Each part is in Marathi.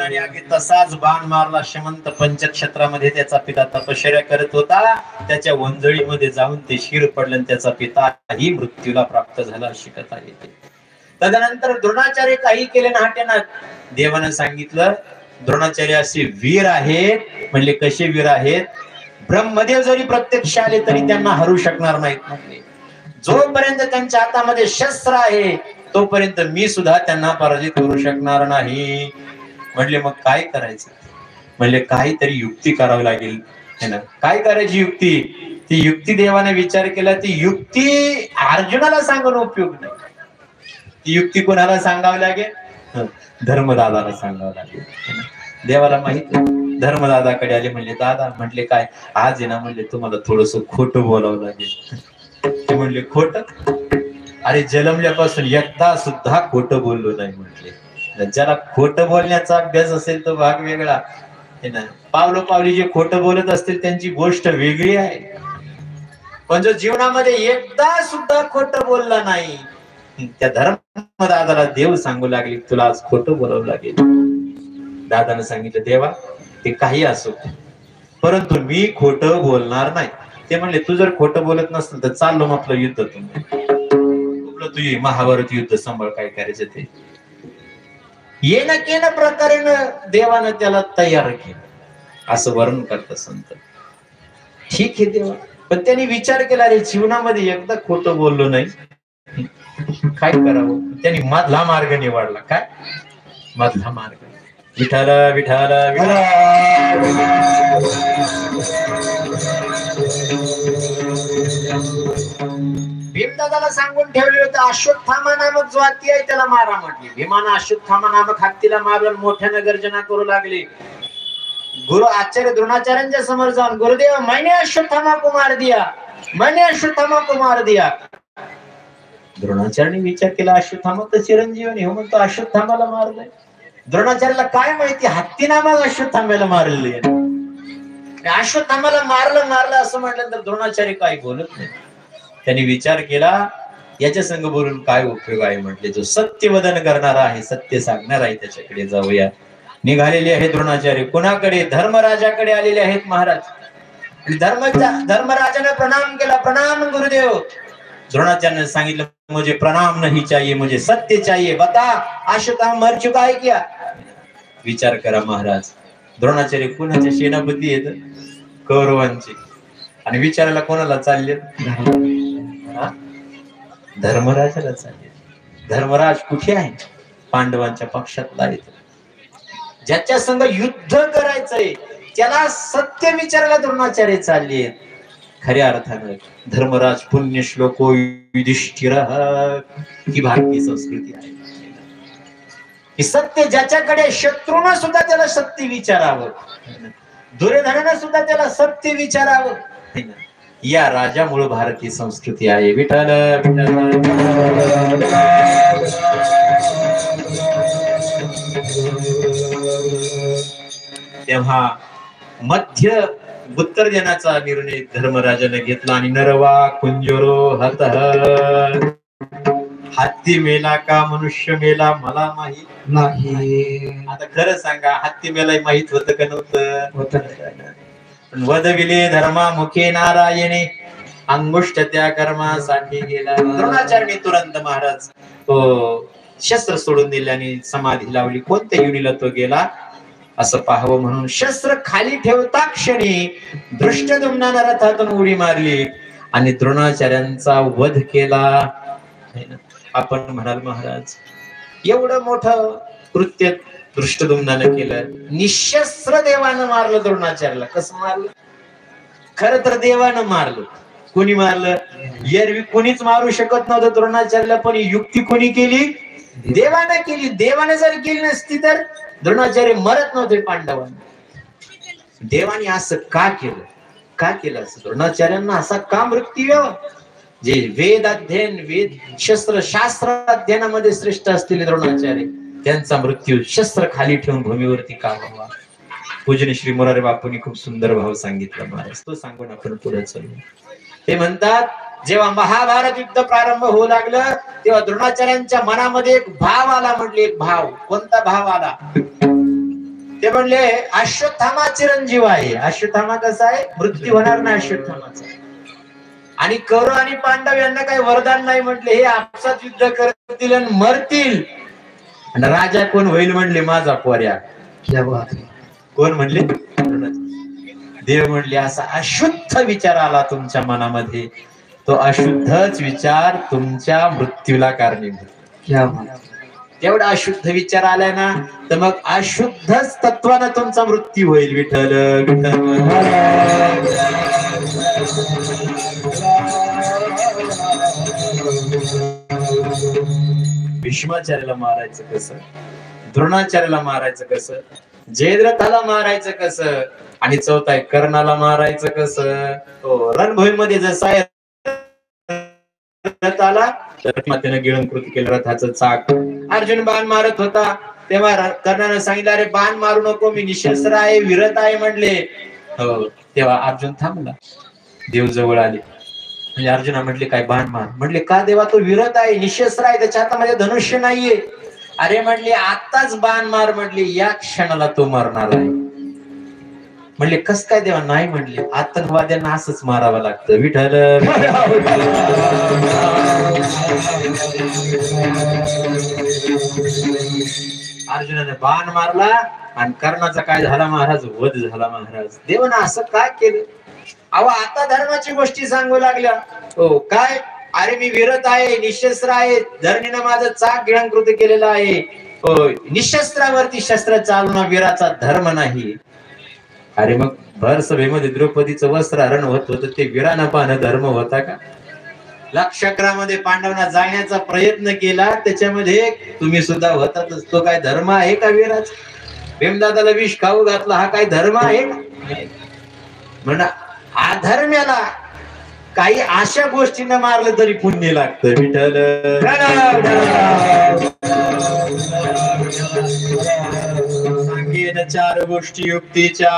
द्रोणाने अगदी तसाच बाण मारला. शेमंत पंचक्षेत्रामध्ये त्याचा पिता तपश्चर्या करत होता. त्याच्या वंजळीमध्ये जाऊन ते शिर पडलं आणि त्याचा पिता ही मृत्यूला प्राप्त झाला अशी कथा येते. तदनंतर द्रोणाचार्य काही केले नाट्यानं. देवानं सांगितलं द्रोणाचार्य असे वीर आहेत. म्हणले कसे वीर आहेत? ब्रह्मदेव जरी प्रत्यक्ष आले तरी त्यांना हरू शकणार नाहीत. म्हणले जोपर्यंत त्यांच्या हातामध्ये शस्त्र आहे तोपर्यंत मी सुद्धा त्यांना पराजित करू शकणार नाही. म्हणले मग काय करायचं? म्हणले काहीतरी युक्ती करावी लागेल है ना. काय करायची युक्ती? ती युक्ती देवाने विचार केला. ती युक्ती अर्जुनाला सांगून उपयोग नाही. ती युक्ती कोणाला सांगावी लागेल? धर्मदादाला सांगावं लागेल. देवाला माहित. धर्मदादाकडे आले. म्हणले दादा, म्हटले काय आज आहे ना, म्हणले तुम्हाला थोडस खोटं बोलावं लागेल. ते म्हणले खोट? अरे जन्मल्यापासून एकदा सुद्धा खोटं बोललो नाही. म्हटले ज्याला खोटं बोलण्याचा अभ्यास असेल तो भाग वेगळा आहे ना. पावलोपावली जे खोटं बोलत असतील त्यांची गोष्ट वेगळी आहे. पण जो जीवनामध्ये एकदा सुद्धा खोटं बोलला नाही त्या धर्मदादाला देव सांगू लागले तुला आज खोटं बोलावं लागेल. दादानं सांगितलं देवा ते काही असो परंतु मी खोटं बोलणार नाही. ते म्हणले तू जर खोटं बोलत नसतं तर चाललो मग आपलं युद्ध. तुझी महाभारत युद्ध सांभाळ काय करायचं ते. येणं केलं प्रकारेनं देवानं त्याला तयार केलं असं वर्णन करतात संत. ठीक आहे देवा, पण त्यांनी विचार केला रे जीवनामध्ये एकदा खोटं बोललो नाही काय करावं. त्यांनी मधला मार्ग निवडला. काय मधला मार्ग? विठाल विठाल भीमदादाला सांगून ठेवले होते अश्वत्थामा नामक जो हत्ती आहे त्याला मारा म्हटली. भीमानं अश्वत्थामा नामक हत्तीला मारलं. मोठ्यानं गर्जना करू लागली. गुरु आचार्य द्रोणाचार्यांच्या समोर जाऊन गुरुदेव मैंने अश्वत्थामा को मार दिया, मैंने अश्वत्थामा को मार दिया. द्रोणाचार्यांनी विचार केला अश्वत्थामा तर चिरंजीवनी हो म्हणतो अश्वत्थामाला मारलंय. द्रोणाचार्याला काय माहिती हत्ती नामक अश्वत्थाम्याला मारले. अश्वत्थामाला मारलं असं म्हटल्यानंतर द्रोणाचार्य काही बोलत नाही. त्यांनी विचार केला याच्या संग बोलून काय उपयोग आहे. म्हटले जो सत्यवदन करणारा आहे सत्य सांगणार आहे त्याच्याकडे जाऊया. निघालेले आहेत द्रोणाचार्य. कोणाकडे? धर्मराजाकडे आलेले आहेत महाराज. धर्मराजाने प्रणाम केला. प्रणाम गुरुदेव. द्रोणाचार्य सांगितलं मुझे प्रणाम नहीं चाहिए, मुझे सत्य चाहिए. बता अश्वत्थामा मर चुका है क्या? विचार करा महाराज. द्रोणाचार्य कोणाचे सेनापती आहेत? कौरवांचे. आणि विचारायला कोणाला चालले? धर्मराजाला चालले. धर्मराज कुठे आहे? पांडवांच्या पक्षातला आहे. ज्याच्या संग युद्ध करायचंय त्याला सत्य विचारायला द्रोणाचार्य चालले. खऱ्या अर्थानं धर्मराज पुण्य श्लोको युधिष्ठिर ही भारतीय संस्कृती आहे की सत्य ज्याच्याकडे शत्रूनं सुद्धा त्याला सत्य विचारावं, दुर्योधनानं सुद्धा त्याला सत्य विचारावं. या राजामुळे भारतीय संस्कृती आहे. विठ्ठल तेव्हा मध्य उत्तर देण्याचा निर्णय धर्मराजाने घेतला आणि नरवा कुंजरो हत हत्ती मेला का मनुष्य मेला मला माहित नाही. आता खरं सांगा हत्ती मेला माहित होतं का नव्हतं? वदविले धर्मा मुखे नारायणे अंगुष्ठ त्या कर्मासाठी गेला. द्रोणाचार्य तुरंत महाराज तो शस्त्र सोडून दिले आणि समाधी लावली. कोणत्या युनीला तो गेला असं पाहावं म्हणून शस्त्र खाली ठेवता क्षणी धृष्टद्युम्नानं रथातून उडी मारली आणि द्रोणाचार्यांचा वध केला. आपण म्हणाल महाराज एवढं मोठं कृत्य धृष्टद्युम्नानं केलं. निशस्त्र देवानं मारलं द्रोणाचार्याला. कसं मारलं? खरं तर देवानं मारलं. कोणी मारलं? एरवी कोणीच मारू शकत नव्हतं द्रोणाचार्याला, पण युक्ती कोणी केली? देवानं केली. देवाने जर केली नसती तर द्रोणाचार्य मरत नव्हते पांडवांना. देवाने असं का केलं? का केलं असं? द्रोणाचार्यांना असा का मृत्यू? जे वेद अध्ययन वेद शास्त्र अध्ययनामध्ये श्रेष्ठ असलेले द्रोणाचार्य त्यांचा मृत्यू शस्त्र खाली ठेवून भूमीवरती का व्हावा? पूजनीय श्री मोरारी बापूंनी खूप सुंदर भाव सांगितला महाराज. तो सांगून आपण पुढे चालू. ते म्हणतात जेव्हा महाभारत युद्ध प्रारंभ होऊ लागलं तेव्हा द्रोणाचार्यांच्या मनामध्ये एक भाव आला. म्हटले एक भाव. कोणता भाव आला? म्हणले अश्वत्थामा चिरंजीव आहे. अश्वत्थामा कसा आहे? मृत्यू होणार नाही अश्वत्थामाचा. आणि कौरव आणि पांडव यांना काही वरदान नाही म्हटले, हे आपसात युद्ध करतील आणि मरतील. आणि राजा कोण होईल म्हणले? माझा पोर्या. कोण म्हणले? देव म्हणले असा अशुद्ध विचार आला तुमच्या मनामध्ये, तो अशुद्धच विचार तुमच्या मृत्यूला कारणीभूत. तेवढा अशुद्ध विचार आलाय ना, तर मग अशुद्धच तत्वानं तुमचा मृत्यू होईल. विठ्ठल भीष्माचार्याला मारायचं कसं? द्रोणाचार्याला मारायचं कसं? जयद्रथाला मारायचं कसं? आणि चौथा आहे कर्णाला मारायचं कसं? हो, रणभूमीमध्ये जसा आहे रथाला त्यानं गिळंकृत केलं रथाचं चाक. अर्जुन बाण मारत होता तेव्हा कर्णाने सांगितलं, अरे बाण मारू नको, मी निशस्त्र आहे, विरत आहे म्हणले. हो, तेव्हा अर्जुन थांबला. देव जवळ आले म्हणजे अर्जुना म्हटले काय बाण मार? म्हटले का देवा? तो विरत आहे, निशस्त्र आहे, त्याच्या हातामध्ये धनुष्य नाहीये. अरे म्हटले आताच बाण मार, म्हटले या क्षणाला तो मरणार आहे. म्हणले कस काय देवा? नाही म्हणले आतंकवाद्यांना असंच मारावं लागतं. विठ्ठल अर्जुनाने बाण मारला आणि कर्णाचा काय झाला महाराज? वध झाला महाराज. देवानं असं काय केलं? अहो आता धर्माची गोष्टी सांगू लागल्या. हो काय? अरे मी विरत आहे, निशस्त्र आहे, धरणीनं माझं चाक गिळंकृत केलेलं आहे. निशस्त्रावरती शस्त्र चालवणं वीराचा धर्म नाही. अरे मग भर सभेमध्ये द्रौपदीचं वस्त्रहरण होत होतं, ते वीरानं पाहणं धर्म होता का? लक्षक्रामध्ये पांडवांना जाण्याचा प्रयत्न केला, त्याच्यामध्ये तुम्ही सुद्धा होतातच. तो काय धर्म आहे का वीराचा? भीमदादाला विष खाऊ घातला, हा काय धर्म आहे? म्हणा अधर्म्याला काही अशा गोष्टींना मारलं तरी पुण्य लागतं. विठ्ठल चार गोष्टी युक्तीच्या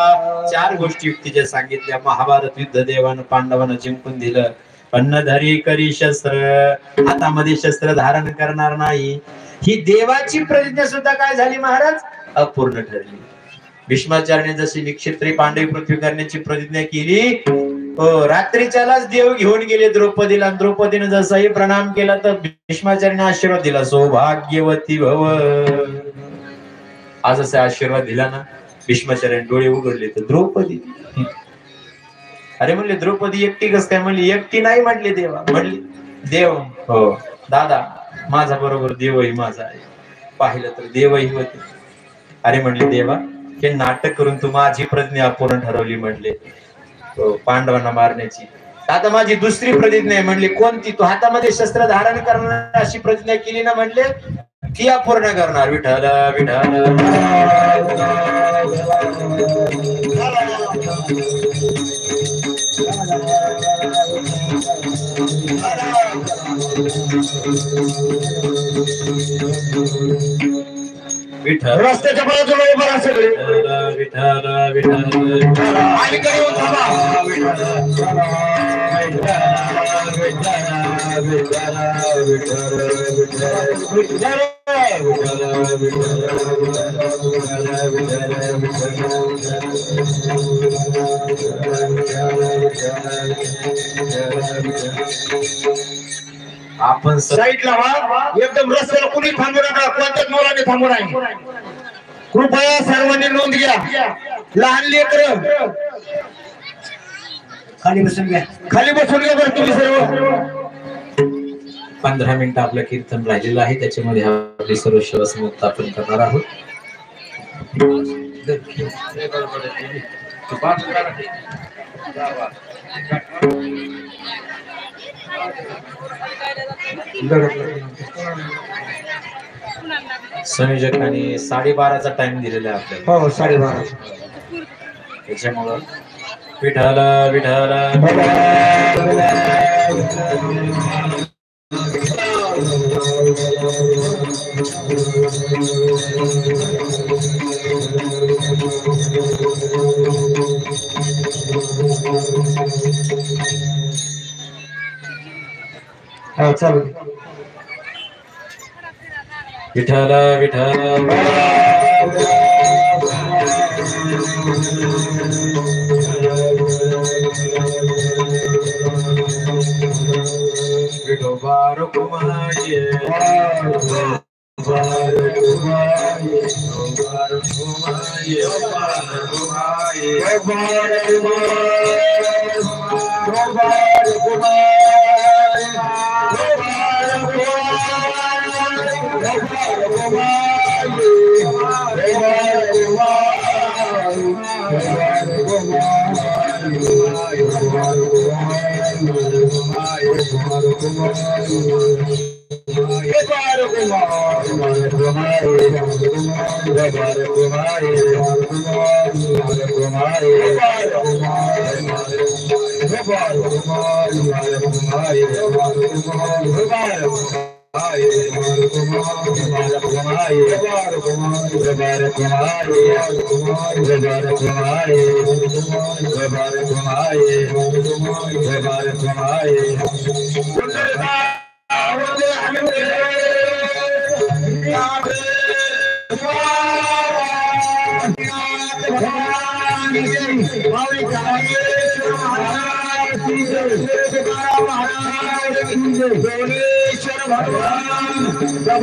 सांगितल्या. महाभारत युद्ध देवानं पांडवांना जिंकून दिलं. अन्नधारी करी शस्त्र, हातामध्ये शस्त्र धारण करणार नाही, ही देवाची प्रतिज्ञा सुद्धा काय झाली महाराज? अपूर्ण ठरली. भीष्माचार्याने जशी निक्षेत्री पांडवी पृथ्वी करण्याची प्रतिज्ञा केली, रात्रीच्यालाच देव घेऊन गेले द्रौपदीला. द्रौपदीने जसाही प्रणाम केला तर भीष्माचार्याने आशीर्वाद दिला, सौभाग्यवती भव. आज असा आशीर्वाद दिला ना, भीष्माचार्याने डोळे उघडले तर द्रौपदी. अरे म्हणले द्रौपदी एकटी कस काय? म्हणली एकटी नाही म्हटले देवा. म्हणली देव हो दादा माझा बरोबर देवही माझा आहे. पाहिलं तर देवही होते. अरे म्हणले देवा हे नाटक करून तू माझी प्रतिज्ञा अपूर्ण ठरवली म्हणले पांडवांना मारण्याची. आता माझी दुसरी प्रतिज्ञा आहे. म्हणले कोणती? तू हातामध्ये शस्त्र धारण करणार अशी प्रतिज्ञा केली ना, म्हणले ती अपूर्ण करणार. विठ्ठल विठ्ठल विठ्ठल रस्त्याच्या बाजूला उभा राहा सगळे. विठ्ठल विठ्ठल अलीकडे येऊन थांबा. आपण साईडला व्हा. एकदम रस्त्याला कुणी थांबू नका, कोणत्याच मुलाने थांबू नये. कृपया सर्वांनी नोंद घ्या. लहान लेकर खाली बसून घ्या. खाली बसून घ्या बरं तुम्ही सर्व. 15 मिनिटं आपलं कीर्तन राहिलेलं आहे, त्याच्यामध्ये आपली सर्व शिवसमुक्त आपण करणार आहोत. संयोजकांनी 12:30चा टाइम दिलेला आहे आपल्याला. हो 12:30. त्याच्यामुळं विठ्ठल विठ्ठल चालू. विठ्ठल विठ्ठल घुमाए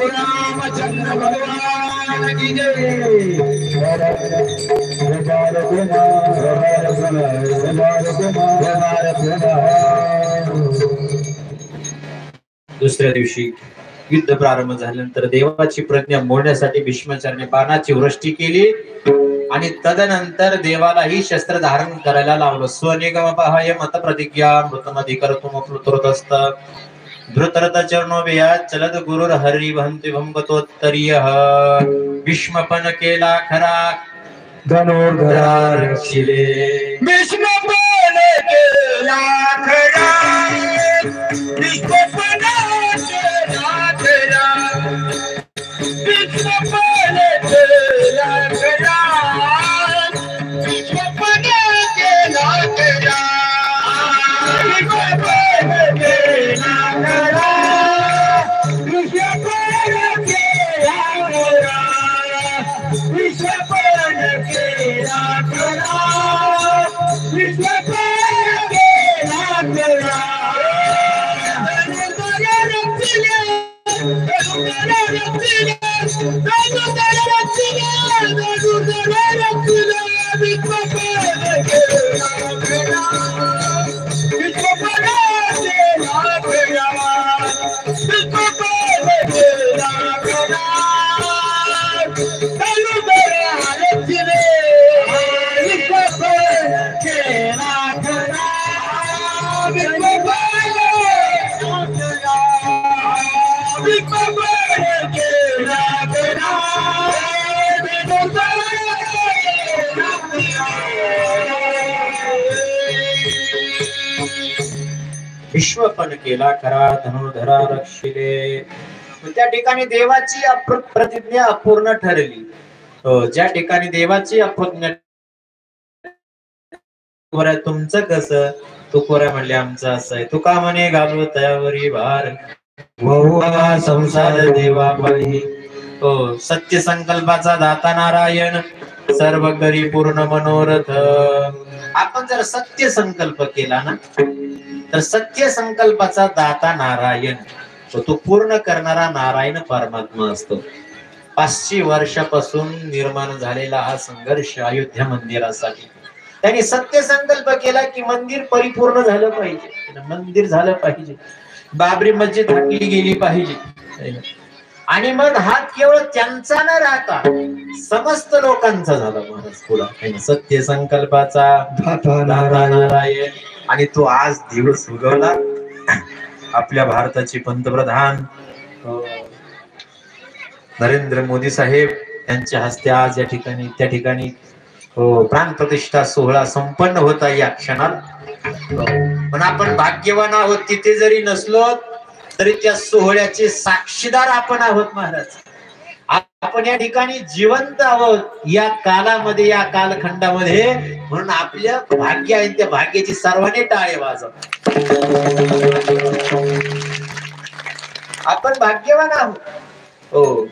रामचंद्र भगवान की जय। दुसऱ्या दिवशी युद्ध प्रारंभ झाल्यानंतर देवाची प्रज्ञा मोडण्यासाठी भीष्माचार्याने बाणाची वृष्टी केली आणि तदनंतर देवालाही शस्त्र धारण करायला लावलं। स्वनिगमपहाय मत प्रतिज्ञा मृतमधिकर्तुम प्लुतोरतस्त धृतरथ चरणोभया चलद गुरुर हरी भंति भंगतोत्तरीयः। भीष्मपण केला खरा धनुर्धरा रक्षिले। भीष्मपण केला खरा भीष्मपण केला खरा भीष्मपण केला खरा भीष्मपण केला खरा भीष्मपण केला खरा भीष्मपण केला खरा भीष्मपण केला खरा भीष्मपण केला खरा। विश्वपण केला खरा धनुर्धरा रक्षिले। त्या ठिकाणी देवाची प्रतिज्ञा अपूर्ण ठरली। ज्या ठिकाणी देवाची अप्रतिज्ञा तुमचं कसं तुकोरा म्हणले आमचं असं आहे। तुका म्हणे घालू तयावरी भार बहुवा संसार देवा पाही। सत्य संकल्पाचा दाता नारायण सर्व करी पूर्ण मनोरथ। आपण जर सत्य संकल्प केला ना तर सत्य संकल्पाचा दाता नारायण तो पूर्ण करणारा नारायण परमात्मा असतो। 500 वर्षापासून निर्माण झालेला हा संघर्ष अयोध्या मंदिरासाठी त्यांनी सत्य संकल्प केला की मंदिर परिपूर्ण झालं पाहिजे, मंदिर झालं पाहिजे, बाबरी मस्जिद हाकली गेली पाहिजे। आणि मग हा केवळ त्यांचा न राहता समस्त लोकांचा झाला महाराज पुढे सत्य संकल्पाचा दाता नारायण। आणि तो आज दिवस उगवला। आपल्या भारताचे पंतप्रधान नरेंद्र मोदी साहेब यांच्या हस्ते आज या ठिकाणी त्या ठिकाणी प्राण प्रतिष्ठा सोहळा संपन्न होता या क्षणात। पण आपण भाग्यवान आहोत, तिथे जरी नसलो तरी त्या सोहळ्याचे साक्षीदार आपण आहोत महाराज। आपण या ठिकाणी जिवंत आहोत या कालामध्ये, या कालखंडामध्ये, म्हणून आपल्या भाग्य आहे त्या भाग्याची सर्वांनी टाळे वाजव। आपण भाग्यवान आहोत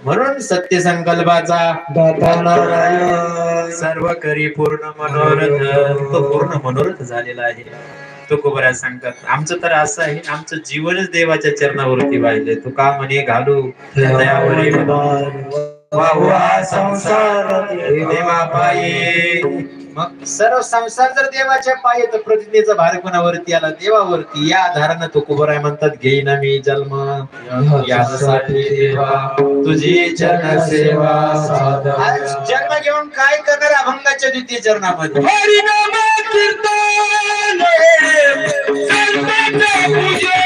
म्हणून सत्य संकल्पाचा दाता नारायण सर्व करी पूर्ण मनोरथ। तो पूर्ण मनोरथ झालेला आहे। तुकोबऱ्या सांगतात आमचं तर असं आहे, आमचं जीवनच देवाच्या चरणावरती वाहिलंय. तुका म्हणे घालू दयावरी वाहुआ संसार देवा पायी. मग सर्व संसार जर देवाच्या पायी तर प्रतिज्ञेचा भार कोणावरती आला? देवावरती. या आधारानं तुकोबराय म्हणतात घेईन मी जन्म यासाठी देवा तुझी चरण सेवा. आज जन्म घेऊन काय करणार अभंगाच्या द्वितीय चरणामध्ये? हरिनाम कीर्तन संतांच्या पूजे,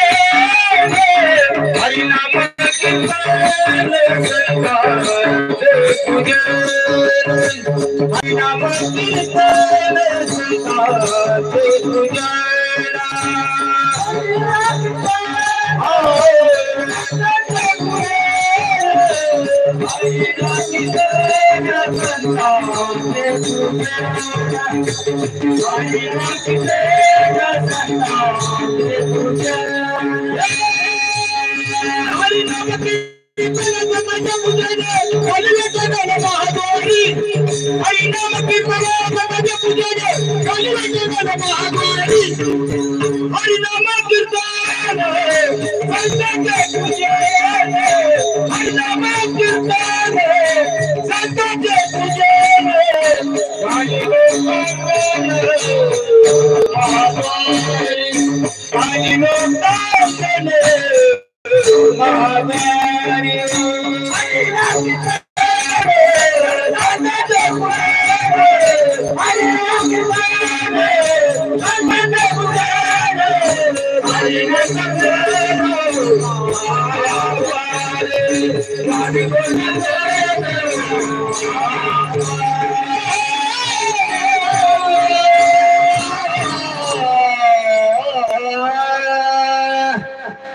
हरिनाम कीर्तन संतांचे पूजे, हरिनाम कीर्तन संतांचे पूजे.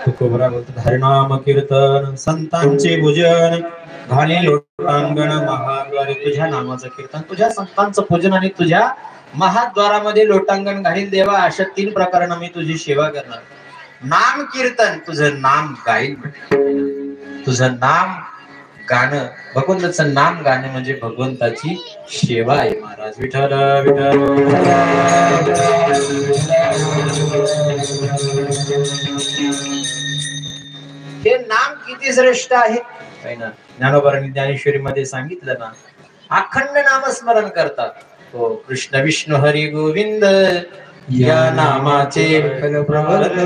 तुकोबरा बोलतात हरिनाम कीर्तन संतांचे पूजन घाली लोटांगण महाद्वारे. तुझ्या नामाचं कीर्तन, तुझ्या संतांचं पूजन आणि तुझ्या महाद्वारामध्ये लोटांगण घालील देवा. अशा 3 प्रकारानं मी तुझी सेवा करणार. नाम कीर्तन, तुझं नाम गाईल, तुझं नाम गाणं, भगवंताचं नाम गाणं म्हणजे भगवंताची सेवा आहे. महाराज विठ्ठल विठ्ठल. हे नाम किती श्रेष्ठ आहे ज्ञानोबारांनी ज्ञानेश्वरी मध्ये सांगितलं ना. अखंड नामस्मरण करतात. हो कृष्ण विष्णू हरी गोविंद या नामाचे प्रवर्त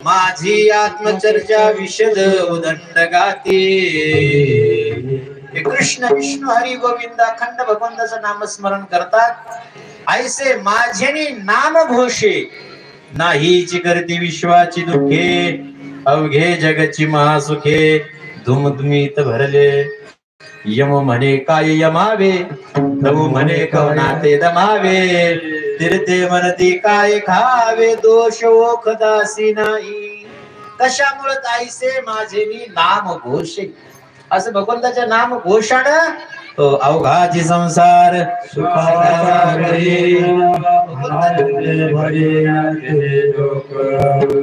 माझी आत्मचर्चा विशद उदंड गाते. कृष्ण विष्णू हरी गोविंद अखंड भगवंताचं नामस्मरण करतात. ऐसे माझ्यानी नाम घोषे नाहीची करते विश्वाची दुःखे अवघे जगची महासुखे धुमधुमीत भरले. यम म्हणे काय यमावे दमू म्हणे कवनाते दमावे तीर्थे म्हणती काय खावे दोष ओखदासी नाही. कशामुळे ताईसे माझे मी नाम घोषे. असं भगवंताच्या नाम घोषानं अवघाची संसार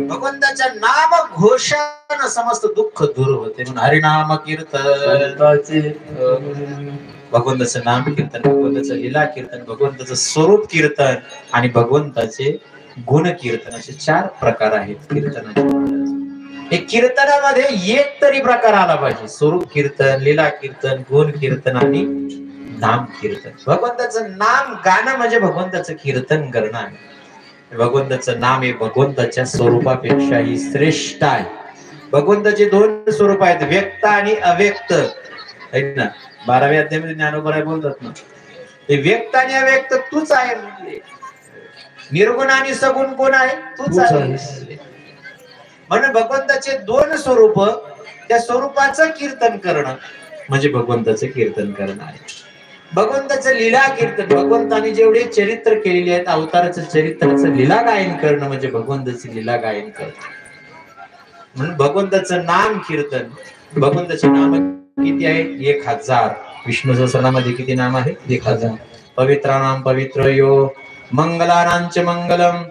भगवंताच्या नाम घोषानं समस्त दुःख दूर होते. म्हणून हरिनाम कीर्तन, भगवंताचं नाम कीर्तन, भगवंताचं लीला कीर्तन, भगवंताचं स्वरूप कीर्तन आणि भगवंताचे गुण कीर्तन असे 4 प्रकार आहेत कीर्तनाचे. एक कीर्तनामध्ये एक तरी प्रकार आला पाहिजे. स्वरूप कीर्तन, लीला कीर्तन, गुण कीर्तन आणि नाम कीर्तन. भगवंताचं नाम गाणं म्हणजे भगवंताचं कीर्तन करणं आहे. भगवंताचं नाम हे भगवंताच्या स्वरूपापेक्षाही श्रेष्ठ आहे. भगवंताचे 2 स्वरूप आहेत, व्यक्त आणि अव्यक्त आहेत ना. 12व्या अध्यायामध्ये ज्ञानोबराय बोलतात ना, ते व्यक्त आणि अव्यक्त तूच आहे म्हणजे. निर्गुण आणि सगुण कोण आहे? तूच आहे. म्हणून भगवंताचे 2 स्वरूप, त्या स्वरूपाचं कीर्तन करणं म्हणजे भगवंताचं कीर्तन करणं आहे. भगवंताचं लीला कीर्तन, भगवंताने जेवढे चरित्र केलेले आहेत अवताराचं चरित्राचं लीला गायन करणं म्हणजे भगवंताची लीला गायन करणं. म्हणून भगवंताचं नाम कीर्तन. भगवंताचे नाम किती आहेत? 1000. विष्णू सहस्रनामामध्ये किती नाम आहेत? 1000. पवित्राणाम पवित्र यो मंगलानांच मंगलम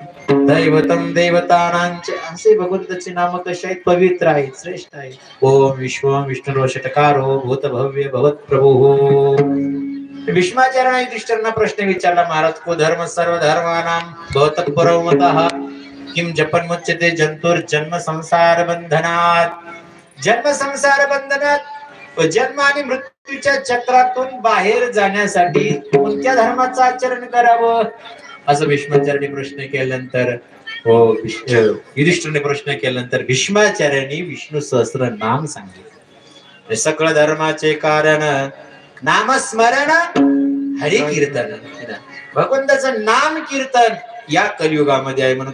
दैवतम देवतानांच. असे भगवंताचे नाम कसे आहेत? पवित्र आहेत, श्रेष्ठ आहेत. ओम विश्वम विष्णुरो षटकारो भूत भव्य भवत प्रभो. भीष्माचार्य युधिष्ठिरांना प्रश्न विचारला महाराज, को धर्म सर्व धर्मानां भवतः परमतः किम जपन्मुच्यते जंतुर जन्म संसार बंधनात, जन्म संसार बंधनात जन्म आणि मृत्यूच्या चक्रातून बाहेर जाण्यासाठी कोणत्या धर्माचं आचरण करावं असं भीष्माचार्यांनी प्रश्न केल्यानंतर युधिष्ठिरने प्रश्न केल्यानंतर भीष्माचार्यांनी विष्णू सहस्र नाम सांगितलं. सकळ धर्माचे कारण नामस्मरण हरि कीर्तन, भगवंताचं नाम कीर्तन या कलियुगामध्ये आहे. म्हणून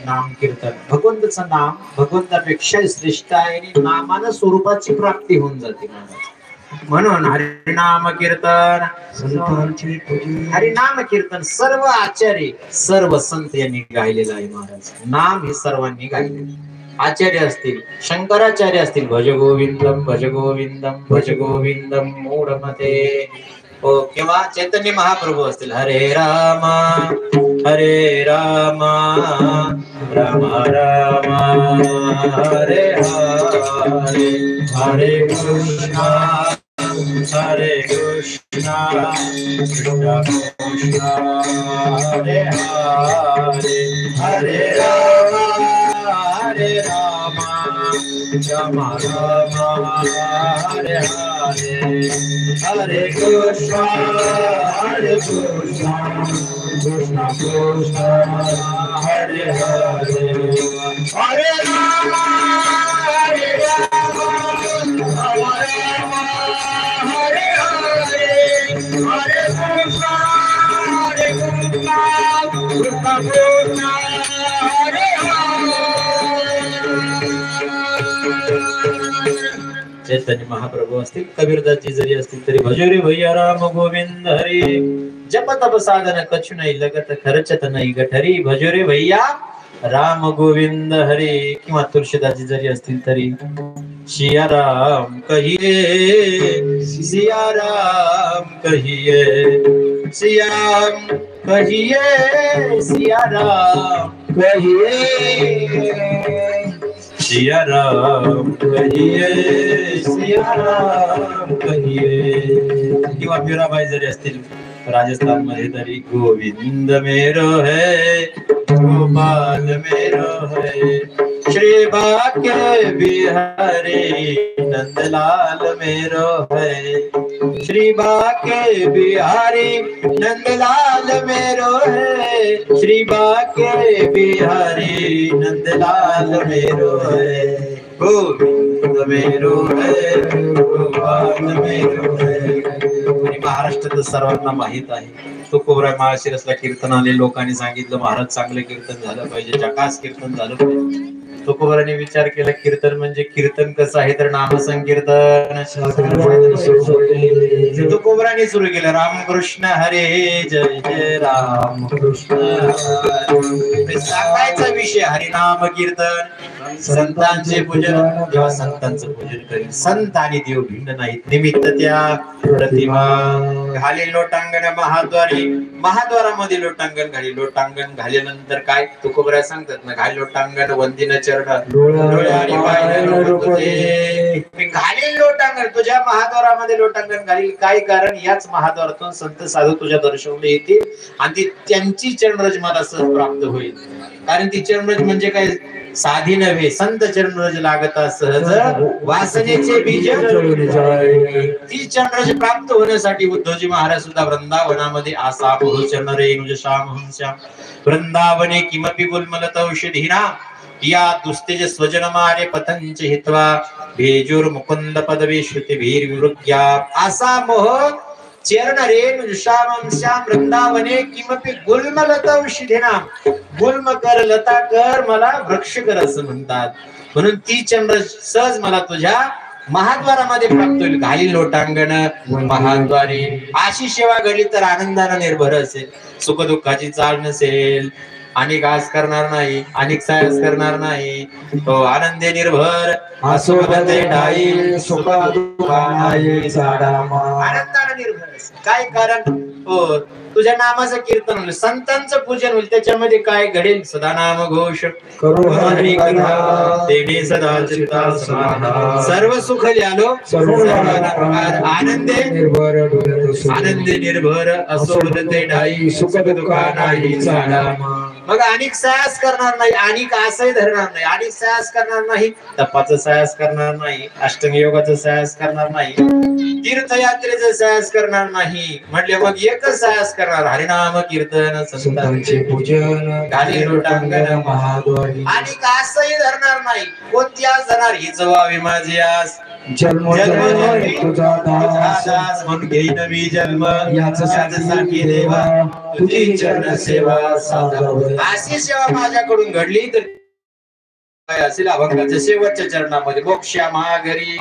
नाम कीर्तन, भगवंताचं नाम भगवंतापेक्षा श्रेष्ठ आहे आणि नामानं स्वरूपाची प्राप्ती होऊन जाते. म्हणून हरिनाम कीर्तन, हरिनाम कीर्तन सर्व आचार्य सर्व संत यांनी गायलेलं आहे. महाराज नाम हे सर्वांनी गायलेलं. आचार्य असतील, शंकराचार्य असतील, भज गोविंदम भज गोविंदम भज गोविंदम मूढमते, किंवा चैतन्य महाप्रभू असतील, हरे राम राम राम हरे हरे, हरे कृष्णा कृष्ण कृष्ण हरे हरे, हरे राम राम राम हरे हरे, हरे कृष्ण कृष्ण कृष्ण हरे हरे, हरे राम हरे हरे, हरे कृष्ण कृष्ण कृष्ण हरे चैतन्य महाप्रभू असतील, कबीरदासजी जरी असतील तरी भजरे भैया राम गोविंद हरी, जप तप साधन कछु नाही लगत खर्चत नाही गठरी, भजरे भैया राम गोविंद हरी, किंवा तुळशीदासजी जरी असतील तरी सिया राम कहिए, सिया राम कहिए, सियाम कहिए, सिया राम कहिए, सिया राम कहिए, सिया राम कहिए, किंवा मीराबाई जरी असतील राजस्थान मध्ये तरी गोविंद मेरो है गोपाल मेरो है, श्री बाके बिहारी नंदलाल मेरो है, श्री बाके बिहारी नंदलाल मेरो है, श्री बाके बिहारी नंदलाल मेरो है, गोविंद मेरो है गोपाल मेरो है. आणि महाराष्ट्रात सर्वांना माहित आहे, तुकोबराय माळशिरसला कीर्तन आले, लोकांनी सांगितलं महाराज चांगलं कीर्तन झालं पाहिजे, जकास कीर्तन झालं पाहिजे. तुकोबराने विचार केला कीर्तन म्हणजे कीर्तन कसं आहे तर नामसंकीर्तन. तुकोबराने सुरू केलं रामकृष्ण हरे जय जय रामकृष्ण, सांगायचा विषय हरिनाम कीर्तन. संतांचे पूजन जेव्हा संतांचं पूजन करील संत आणि देव भिन्न नाहीत निमित्त त्या प्रतिमा घाली लोटांगण महाद्वारी महाद्वारामध्ये लोटांगण घाली लोटांगण घाल्यानंतर काय तुकोबऱ्या सांगतात ना घाली लोटांगण वंदिन चरण डोळे आणि पाय घालील लोटांगण तुझ्या महाद्वारामध्ये लोटांगण घालील काय कारण याच महाद्वारातून संत साधू तुझ्या दर्शनाला येतील आणि ती त्यांची चरणरज मला सहज प्राप्त होईल कारण ती चरणरज म्हणजे काय साधी नव्हे संत चरणरज लागता सहज वासनेचे बीज ती चरणरज प्राप्त होण्यासाठी उद्धवजी महाराज सुद्धा वृंदावनामध्ये आसा चरण रेणुज श्याम हम श्याम वृंदावने किमपि गुलमलत औषधीना या दुस्तेज स्वजन मारे पतंच हित्वा भेजुर मुकुंद पदवी श्रुती भीर विवृग्या आसा मोह चरण रेणु श्याम श्याम वृंदावने किमपि गुल्मलत औषधीना गुल्म कर लता कर मला वृक्ष कर असं म्हणतात म्हणून ती चंद्र सहज मला तुझ्या महाद्वारामध्ये प्राप्त होईल घाली लोटांगण महाद्वारी अशी सेवा घडली तर आनंदाने निर्भर असेल सुख दुःखाची चाल नसेल अनेक आस करणार नाही अनेक सायस करणार नाही तो आनंदे निर्भर आनंदाने निर्भर काय कारण हो तुझ्या नामाचं कीर्तन होईल संतांचं पूजन होईल त्याच्यामध्ये काय घडेल सदा नाम घोष करू हरी कथा तेने सदा चित्ता समाधान सर्व सुख ल्यालो आनंदे निर्भर असो ते ढाई सुख दुःखा नाही झाला मग अनेक सायास करणार नाही अनेक आशय धरणार नाही अनेक सायास करणार नाही तपाचा सायास करणार नाही अष्टंग योगाचा सायास करणार नाही तीर्थयात्रेचा सायास करणार नाही म्हटले मग एकच सायास करणार हरिनाम कीर्तन संतांचे पूजन घाली लोटांगण महाद्वारी आणि आशय धरणार नाही कोणती आस धरणार हीच व्हावी माझी आस जन्म तुझा दास म्हणून घेईन मी जन्म याच्यासाठी देवा तुझी चरण सेवा अशी सेवा माझ्याकडून घडली तर काय असेल अभंगाच्या शेवटच्या चरणामध्ये मोक्षा माघरी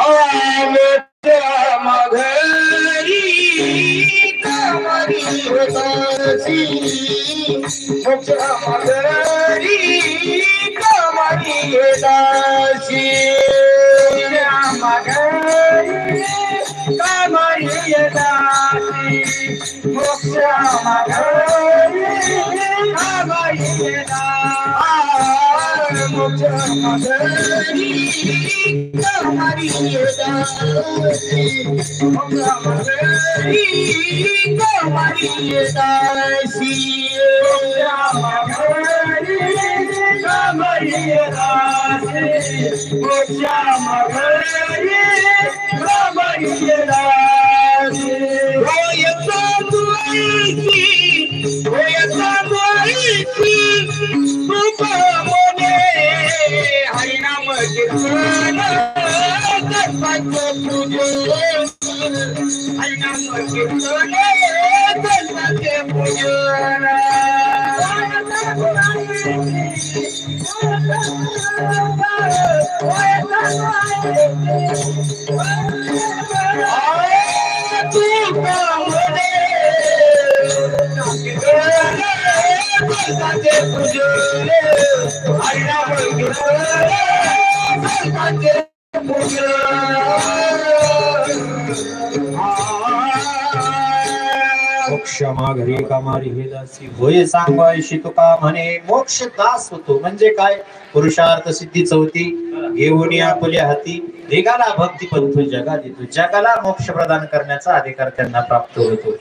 क्षमा घरी कामारी हे दासी होय सांगायशी तुका म्हणे मोक्ष दास होतो म्हणजे काय पुरुषार्थ सिद्धी चौथी घेऊन आपल्या हाती देगाला भक्ती पंथू जगात येतो जगाला मोक्ष प्रदान करण्याचा अधिकार त्यांना प्राप्त होतो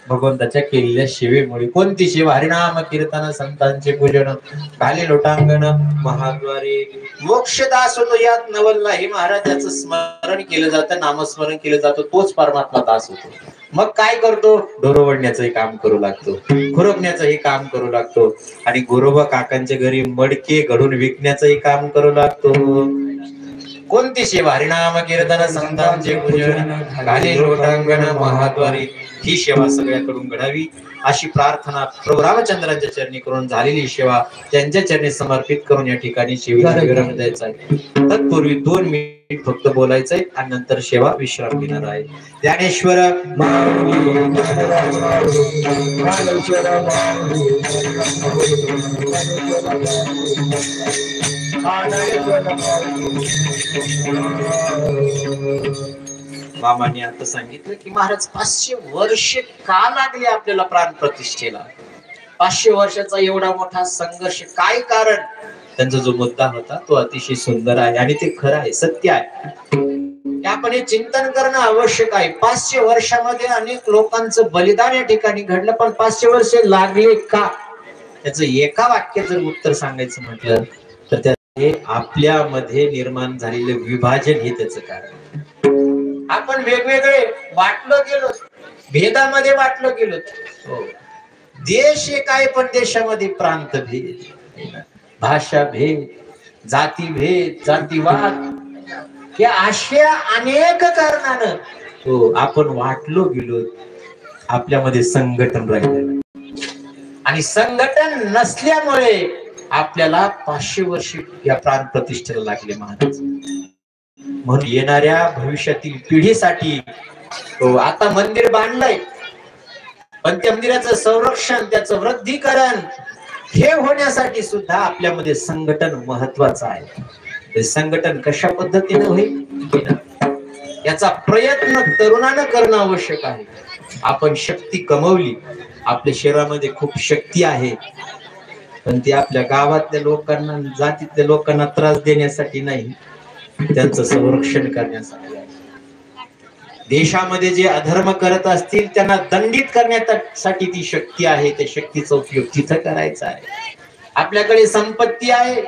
भगवंताच्या केलेल्या सेवेमुळे कोणती सेवा हरिनाम कीर्तन संतांचे पूजन घाली लोटांगण महाद्वारे मोक्षदास होतो यात नवल नाही महाराजाचं स्मरण केलं जातं नामस्मरण केलं जातं तोच परमात्मा दास होतो मग काय करतो डोरवडण्याचंही काम करू लागतो खुरपण्याचंही काम करू लागतो आणि गोरोबा काकांच्या घरी मडके घडून विकण्याचंही काम करू लागतो कोणती सेवा हरिनाम कीर्तन संतांचे पूजन घाली लोटांगण महाद्वारी ही सेवा सगळ्याकडून घडावी अशी प्रार्थना प्रभू रामचंद्रांच्या चरणी करून झालेली सेवा त्यांच्या चरणी समर्पित करून या ठिकाणी सेवेला विराम द्यायचा आहे तत्पूर्वी 2 मिनिट फक्त बोलायचंय आणि नंतर सेवा विश्राम घेणार आहे. ज्ञानेश्वर मामाने आता सांगितलं की महाराज 500 वर्ष का लागले आपल्याला प्राण प्रतिष्ठेला. 500 वर्षाचा एवढा मोठा संघर्ष, काय कारण? त्यांचा जो मुद्दा होता तो अतिशय सुंदर आहे आणि ते खरं आहे, सत्य आहे. आपण हे चिंतन करणं आवश्यक आहे. 500 वर्षामध्ये अनेक लोकांचं बलिदान या ठिकाणी घडलं, पण 500 वर्ष लागले का? त्याचं एका वाक्यात जर उत्तर सांगायचं म्हटलं तर ते आपल्यामध्ये निर्माण झालेलं विभाजन हे त्याचं कारण. आपण वेगवेगळे वाटलो गेलो, भेदामध्ये वाटलो गेलो. देश एक आहे पण देशामध्ये प्रांत भेद, भाषा भेद, जाती भेद, जातीवाद, या अशा अनेक कारणानं आपण वाटलो गेलो. आपल्यामध्ये संघटन राहिलं आणि संघटन नसल्यामुळे आपल्याला 500 वर्ष या प्राण प्रतिष्ठेला लागले महाराज. म्हणून येणाऱ्या भविष्यातील पिढीसाठी आता मंदिर बांधलंय, पण त्या मंदिराचं संरक्षण, त्याचं वृद्धीकरण हे होण्यासाठी सुद्धा आपल्यामध्ये संघटन महत्वाचं आहे. ते संघटन कशा पद्धतीने होईल याचा प्रयत्न तरुणानं करणं आवश्यक आहे. आपण शक्ती कमवली, आपल्या शरीरामध्ये खूप शक्ती आहे, पण ती आपल्या गावातल्या लोकांना, जातीतल्या लोकांना त्रास देण्यासाठी नाही, त्यांचं संरक्षण करण्यासाठी. देशामध्ये जे अधर्म करत असतील त्यांना दंडित करण्यासाठी ती शक्ती आहे. त्या शक्तीचा उपयोग तिथं करायचा आहे. आपल्याकडे संपत्ती आहे,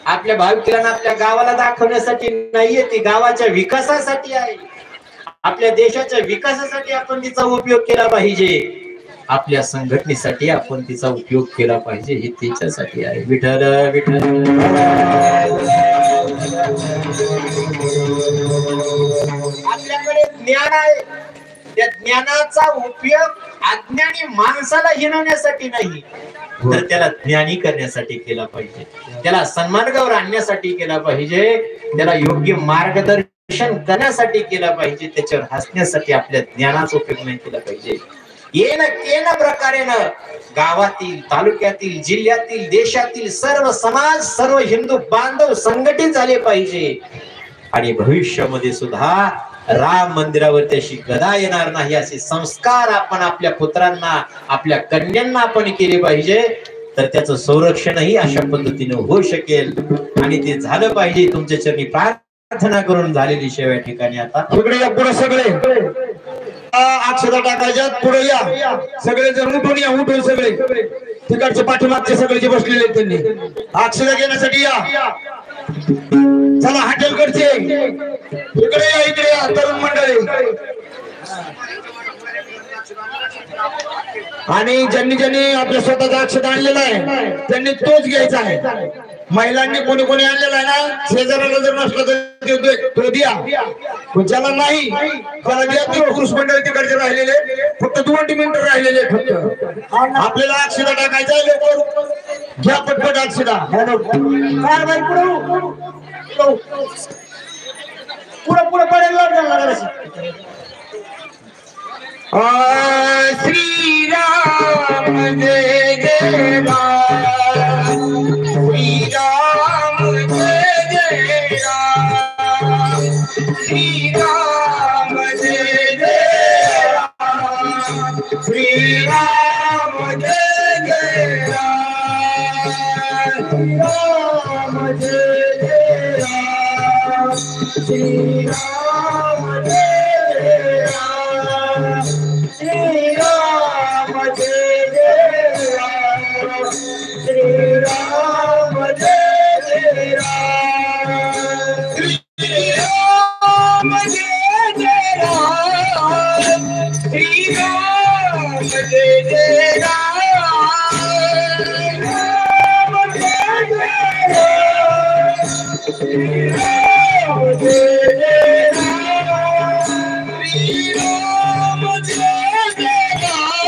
आपल्या भाविकांना, आपल्या गावाला दाखवण्यासाठी नाहीये, ती गावाच्या विकासासाठी आहे. आपल्या देशाच्या विकासासाठी आपण तिचा उपयोग केला पाहिजे. आपल्या संघटनेसाठी आपण तिचा उपयोग केला पाहिजे, हे त्याच्यासाठी आहे. विठ्ठल विठ्ठल. आपल्याकडे ज्ञान आहे, त्या ज्ञानाचा उपयोग अज्ञानी माणसाला हिणवण्यासाठी नाही, तर त्याला ज्ञानी करण्यासाठी केला पाहिजे. त्याला सन्मार्गावर आणण्यासाठी केला पाहिजे. त्याला योग्य मार्गदर्शन करण्यासाठी केला पाहिजे. त्याच्यावर हसण्यासाठी आपल्या ज्ञानाचा उपयोग नाही केला पाहिजे. येणं प्रकारेनं गावातील, तालुक्यातील, जिल्ह्यातील, देशातील सर्व समाज, सर्व हिंदू बांधव संघटित झाले पाहिजे. आणि भविष्यामध्ये सुद्धा राम मंदिरावर त्याशी गदा येणार नाही असे संस्कार आपण आपल्या पुत्रांना, आपल्या कन्यांना आपण केले पाहिजे. तर त्याचं संरक्षणही अशा पद्धतीने होऊ शकेल आणि ते झालं पाहिजे. तुमच्या चरणी प्रार्थना करून झालेली सेवा या ठिकाणी आता इकडे या पुढे सगळे अक्षता टाकायच्यात, पुढे या सगळे जण, उठून या, उठून सगळे तिकडचे पाठीमागचे सगळे जे बसलेले आहेत त्यांनी अक्षता घेण्यासाठी या. चला हॉटेलकडचे इकडे या, इकडे या तरुण मंडळी. आणि ज्यांनी आपल्या स्वतःचा अक्षता आणलेला आहे त्यांनी तोच घ्यायचा आहे. महिलांनी कोणी कोणी आणलेला आहे ना, शेजाऱ्याला जर नसला तर तो द्या, ज्याला नाही त्याला द्या. ते पुरुष मंडळी तिकडचे राहिलेले फक्त 2 मिनिटं राहिलेले फक्त. आपल्याला अक्षता टाकायचा आहे, लवकर घ्या पटपट अक्षता. पुढे पडेल श्रीराम जय जय राम, श्रीराम जय जय राम, श्रीराम जय जय राम, श्रीराम जय जय राम, श्रीराम जय जय राम, श्रीराम जय जय राम, श्रीराम जय जय राम, श्रीराम जय जय राम, श्रीराम जय जय राम, श्रीराम जय जय राम, राम जय जय राम, श्रीराम जय जय राम, श्रीराम जय जय राम,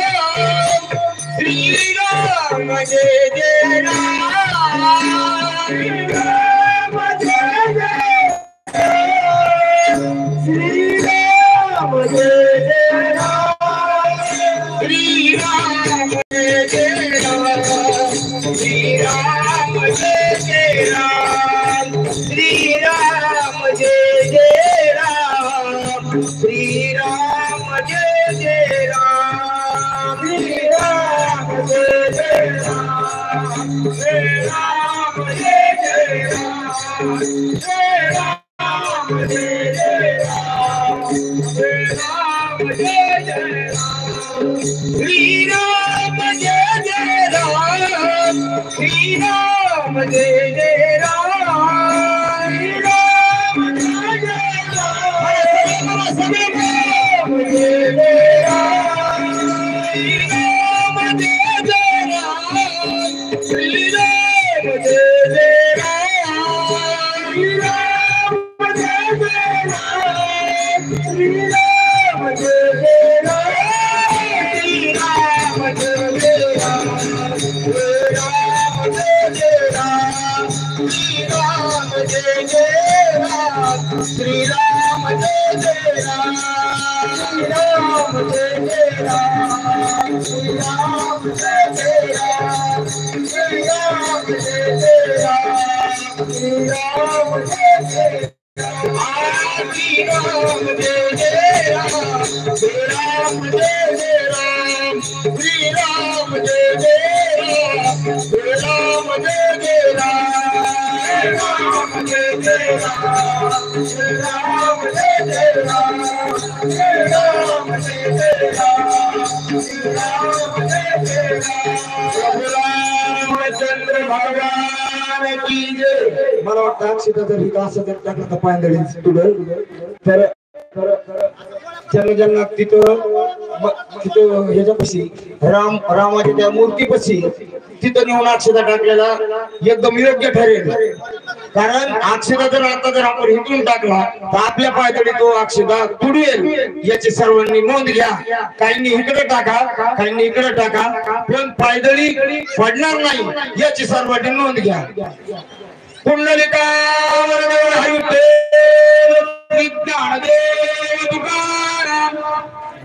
श्रीराम जय जय राम, श्रीराम जय जय राम. रामचंद्र भगवान की जय। मला वाटतं अक्षता विकास जर टाकला तर पायंदळी तर ज्यांना तिथं ह्याच्यापाशी रामाच्या त्या मूर्तीपाशी तिथं नेऊन अक्षता टाकलेला एकदम योग्य ठरेल। कारण अक्षता जर आपण इथून टाकला तर आपल्या पायदळी तो अक्षता तुडवेल याची सर्वांनी नोंद घ्या। काहींनी इकडे टाका, काहींनी इकडे टाका, पण पायदळी पडणार नाही याची सर्वांनी नोंद घ्या। पुंडलिका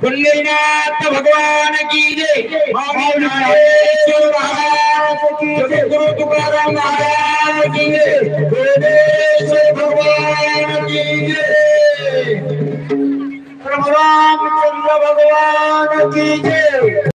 पुंडरीनाथ भगवान की जय। गुरु तुकाराम महाराज की जय। भगवान की जय। रामचंद्र भगवान की जय।